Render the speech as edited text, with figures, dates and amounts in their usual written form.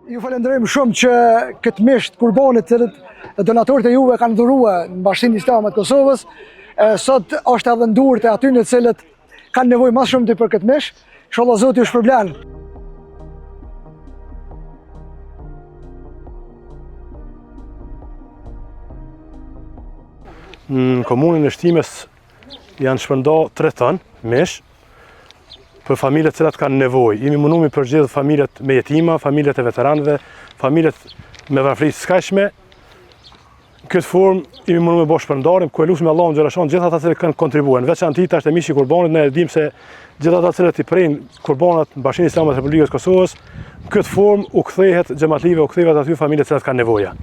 Ju falenderojmë shumë që këtë mish të kurbanit të donatorët e juve kanë dhuruar në Bashkinë Islame të Kosovës, sot është edhe në durët e aty në cilët kanë nevojë më shumë për këtë mish. Inshallah Zoti ju shpërblen. Në komunën e Shtimes janë shpërndar 3 ton mish për familjet cilat kanë nevojë. Jemi mundu mi përgjigj familjet me jetima, familjet e veteranëve, familjet me varfëri të skajshme. Në këtë formë jemi mundu me bësh shpërndarje, ku e lutem Allahun xhalashon gjithë ata që kanë kontribuar. Veçanërisht tash te mishi i qurbanit, ne e dimë se gjithë ata që i prenë qurbanat në Bashkinë Islame të Republikës Kosovës, në këtë formë u kthehet xhamatlive, u kthehet aty familjet që kanë nevojë.